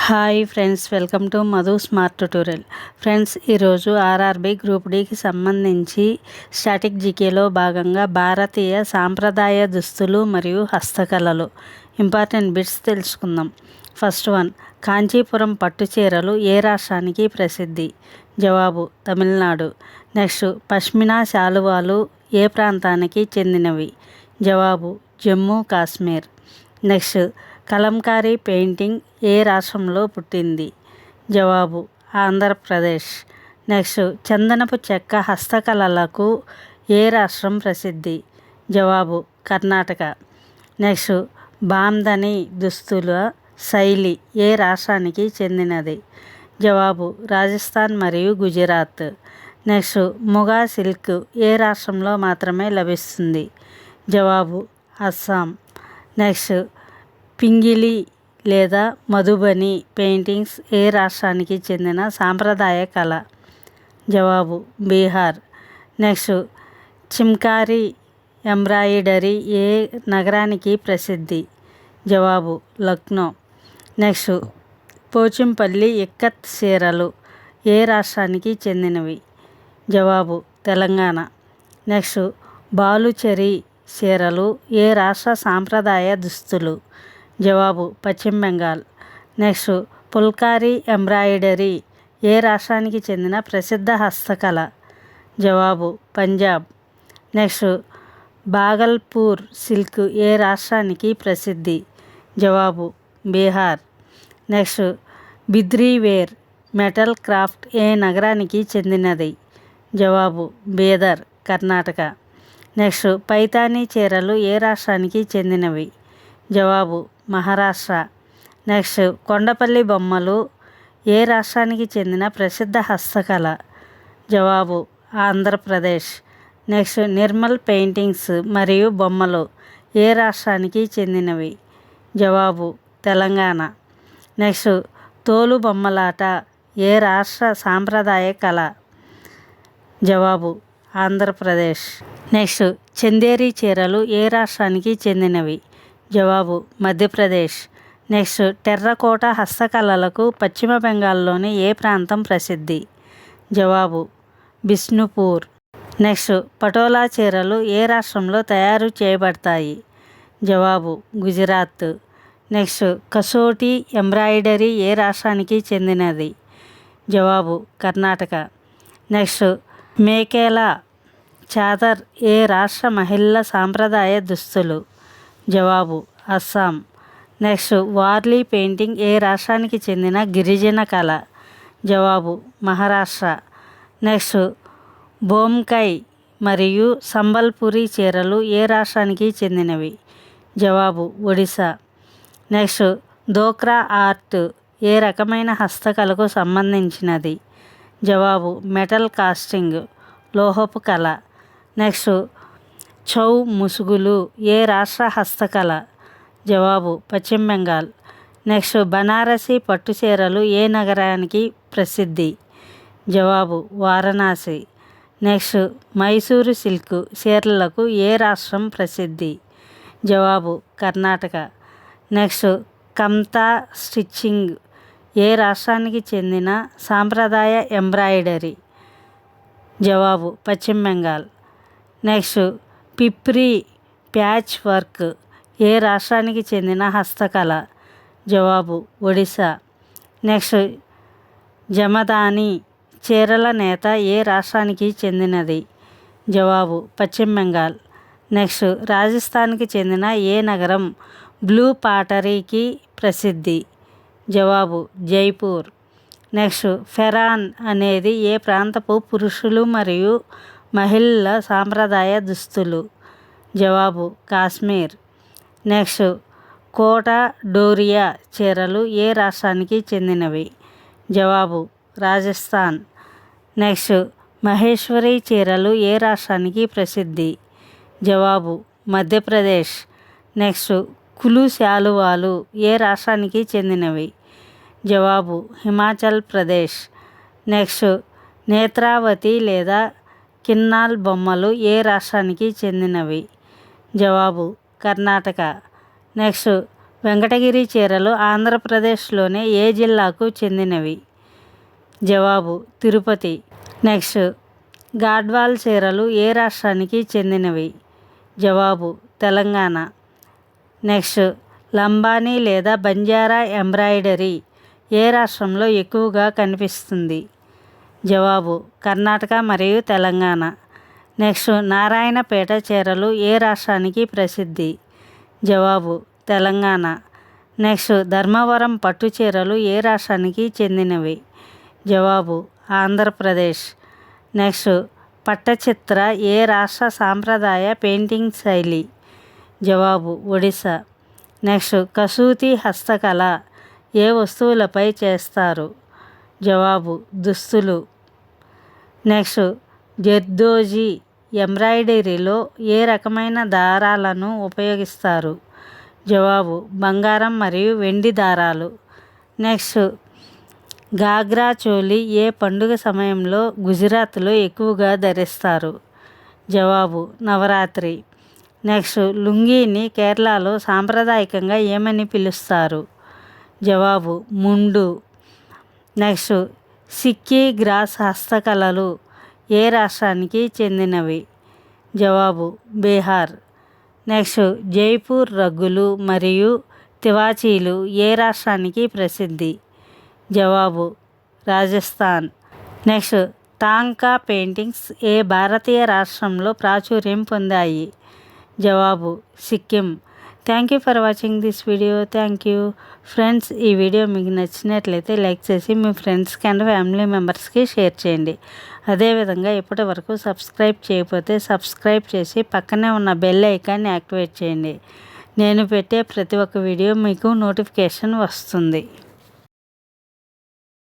Hi friends, welcome to Madhu smart tutorial. Friends, ఈరోజు RRB group డికి సంబంధించి static జీకేలో భాగంగా భారతీయ సాంప్రదాయ దుస్తులు మరియు హస్తకళలు ఇంపార్టెంట్ బిట్స్ తెలుసుకుందాం. ఫస్ట్ వన్, కాంచీపురం పట్టు చీరలు ఏ రాష్ట్రానికి ప్రసిద్ధి? జవాబు తమిళనాడు. నెక్స్ట్, పష్మినా శాలువాలు ఏ ప్రాంతానికి చెందినవి? జవాబు జమ్మూ కాశ్మీర్. నెక్స్ట్, కలంకారీ పెయింటింగ్ ఏ రాష్ట్రంలో పుట్టింది? జవాబు ఆంధ్రప్రదేశ్. నెక్స్ట్, చందనపు చెక్క హస్తకళలకు ఏ రాష్ట్రం ప్రసిద్ధి? జవాబు కర్ణాటక. నెక్స్ట్, బాంధనీ దుస్తుల శైలి ఏ రాష్ట్రానికి చెందినది? జవాబు రాజస్థాన్ మరియు గుజరాత్. నెక్స్ట్, ముగా సిల్క్ ఏ రాష్ట్రంలో మాత్రమే లభిస్తుంది? జవాబు అస్సాం. నెక్స్ట్, పింగిలి లేదా మధుబని పెయింటింగ్స్ ఏ రాష్ట్రానికి చెందిన సాంప్రదాయ కళ? జవాబు బీహార్. నెక్స్ట్, చిమ్కారీ ఎంబ్రాయిడరీ ఏ నగరానికి ప్రసిద్ధి? జవాబు లక్నో. నెక్స్ట్, పోచంపల్లి ఇక్కత్ చీరలు ఏ రాష్ట్రానికి చెందినవి? జవాబు తెలంగాణ. నెక్స్ట్, బాలుచరి చీరలు ఏ రాష్ట్ర సాంప్రదాయ దుస్తులు? జవాబు పశ్చిమ బెంగాల్. నెక్స్ట్, పుల్కారీ ఎంబ్రాయిడరీ ఏ రాష్ట్రానికి చెందిన ప్రసిద్ధ హస్తకళ? జవాబు పంజాబ్. నెక్స్ట్, భాగల్పూర్ సిల్క్ ఏ రాష్ట్రానికి ప్రసిద్ధి? జవాబు Bihar. Next, Bidri ware metal craft ఏ నగరానికి చెందినది? జవాబు బీదర్, కర్ణాటక. నెక్స్ట్, పైతానీ చీరలు ఏ రాష్ట్రానికి చెందినవి? జవాబు మహారాష్ట్ర. నెక్స్ట్, కొండపల్లి బొమ్మలు ఏ రాష్ట్రానికి చెందిన ప్రసిద్ధ హస్తకళ? జవాబు ఆంధ్రప్రదేశ్. నెక్స్ట్, నిర్మల్ పెయింటింగ్స్ మరియు బొమ్మలు ఏ రాష్ట్రానికి చెందినవి? జవాబు తెలంగాణ. నెక్స్ట్, తోలు బొమ్మలాట ఏ రాష్ట్ర సాంప్రదాయ కళ? జవాబు ఆంధ్రప్రదేశ్. నెక్స్ట్, చందేరి చీరలు ఏ రాష్ట్రానికి చెందినవి? జవాబు మధ్యప్రదేశ్. నెక్స్ట్, టెర్రకోట హస్తకళలకు పశ్చిమ బెంగాల్లోని ఏ ప్రాంతం ప్రసిద్ధి? జవాబు బిష్ణుపూర్. నెక్స్ట్, పటోలా చీరలు ఏ రాష్ట్రంలో తయారు చేయబడతాయి? జవాబు గుజరాత్. నెక్స్ట్, కసోటీ ఎంబ్రాయిడరీ ఏ రాష్ట్రానికి చెందినది? జవాబు కర్ణాటక. నెక్స్ట్, మేకేలా చాదర్ ఏ రాష్ట్ర మహిళల సాంప్రదాయ దుస్తులు? జవాబు అస్సాం. నెక్స్ట్, వార్లీ పెయింటింగ్ ఏ రాష్ట్రానికి చెందిన గిరిజన కళ? జవాబు మహారాష్ట్ర. నెక్స్ట్, బోమ్కై మరియు సంబల్పురి చీరలు ఏ రాష్ట్రానికి చెందినవి? జవాబు ఒడిశా. నెక్స్ట్, ధోక్రా ఆర్ట్ ఏ రకమైన హస్తకళకు సంబంధించినది? జవాబు మెటల్ కాస్టింగ్, లోహపు కళ. నెక్స్ట్, ఛౌ ముసుగులు ఏ రాష్ట్ర హస్తకళ? జవాబు పశ్చిమ బెంగాల్. నెక్స్ట్, బనారసి పట్టు చీరలు ఏ నగరానికి ప్రసిద్ధి? జవాబు వారణాసి. నెక్స్ట్, మైసూరు సిల్క్ చీరలకు ఏ రాష్ట్రం ప్రసిద్ధి? జవాబు కర్ణాటక. నెక్స్ట్, కమ్తా స్టిచ్చింగ్ ఏ రాష్ట్రానికి చెందిన సాంప్రదాయ ఎంబ్రాయిడరీ? జవాబు పశ్చిమ బెంగాల్. నెక్స్ట్, పిప్రీ ప్యాచ్ వర్క్ ఏ రాష్ట్రానికి చెందిన హస్తకళ? జవాబు ఒడిశా. నెక్స్ట్, జమదాని చీరల నేత ఏ రాష్ట్రానికి చెందినది? జవాబు పశ్చిమ బెంగాల్. నెక్స్ట్, రాజస్థాన్కి చెందిన ఏ నగరం బ్లూ పాటరీకి ప్రసిద్ధి? జవాబు జైపూర్. నెక్స్ట్, ఫెరాన్ అనేది ఏ ప్రాంతపు పురుషులు మరియు మహిళల సాంప్రదాయ దుస్తులు? జవాబు కాశ్మీర్. నెక్స్ట్, కోట డోరియా చీరలు ఏ రాష్ట్రానికి చెందినవి? జవాబు రాజస్థాన్. నెక్స్ట్, మహేశ్వరి చీరలు ఏ రాష్ట్రానికి ప్రసిద్ధి? జవాబు మధ్యప్రదేశ్. నెక్స్ట్, కులు శాలువాలు ఏ రాష్ట్రానికి చెందినవి? జవాబు హిమాచల్ ప్రదేశ్. నెక్స్ట్, నేత్రావతి లేదా కిన్నాల్ బొమ్మలు ఏ రాష్ట్రానికి చెందినవి? జవాబు కర్ణాటక. నెక్స్ట్, వెంకటగిరి చీరలు ఆంధ్రప్రదేశ్లోని ఏ జిల్లాకు చెందినవి? జవాబు తిరుపతి. నెక్స్ట్, గాడ్వాల్ చీరలు ఏ రాష్ట్రానికి చెందినవి? జవాబు తెలంగాణ. నెక్స్ట్, లంబానీ లేదా బంజారా ఎంబ్రాయిడరీ ఏ రాష్ట్రంలో ఎక్కువగా కనిపిస్తుంది? జవాబు కర్ణాటక మరియు తెలంగాణ. నెక్స్ట్, నారాయణపేట చీరలు ఏ రాష్ట్రానికి ప్రసిద్ధి? జవాబు తెలంగాణ. నెక్స్ట్, ధర్మవరం పట్టు చీరలు ఏ రాష్ట్రానికి చెందినవి? జవాబు ఆంధ్రప్రదేశ్. నెక్స్ట్, పట్టచిత్ర ఏ రాష్ట్ర సాంప్రదాయ పెయింటింగ్ శైలి? జవాబు ఒడిశా. నెక్స్ట్, కసూతి హస్తకళ ఏ వస్తువులపై చేస్తారు? జవాబు దుస్తులు. నెక్స్ట్, జర్దోజీ ఎంబ్రాయిడరీలో ఏ రకమైన దారాలను ఉపయోగిస్తారు? జవాబు బంగారం మరియు వెండి దారాలు. నెక్స్ట్, గాగ్రా చోళీ ఏ పండుగ సమయంలో గుజరాత్లో ఎక్కువగా ధరిస్తారు? జవాబు నవరాత్రి. నెక్స్ట్, లుంగీని కేరళలో సాంప్రదాయకంగా ఏమని పిలుస్తారు? జవాబు ముండు. నెక్స్ట్, సిక్కీ గ్రాస్ హస్తకళలు ఏ రాష్ట్రానికి చెందినవి? జవాబు బీహార్. నెక్స్ట్, జైపూర్ రగ్గులు మరియు తివాచీలు ఏ రాష్ట్రానికి ప్రసిద్ధి? జవాబు రాజస్థాన్. నెక్స్ట్, తాంకా పెయింటింగ్స్ ఏ భారతీయ రాష్ట్రంలో ప్రాచుర్యం పొందాయి? జవాబు Sikkim. Thank you for watching this video. Thank you friends. ఈ వీడియో మీకు నచ్చినట్లయితే లైక్ చేసి మీ ఫ్రెండ్స్కి అండ్ ఫ్యామిలీ మెంబర్స్కి షేర్ చేయండి. అదేవిధంగా ఇప్పటి వరకు సబ్స్క్రైబ్ చేయకపోతే సబ్స్క్రైబ్ చేసి పక్కనే ఉన్న బెల్ ఐకాన్ని యాక్టివేట్ చేయండి. నేను పెట్టే ప్రతి ఒక్క వీడియో మీకు నోటిఫికేషన్ వస్తుంది.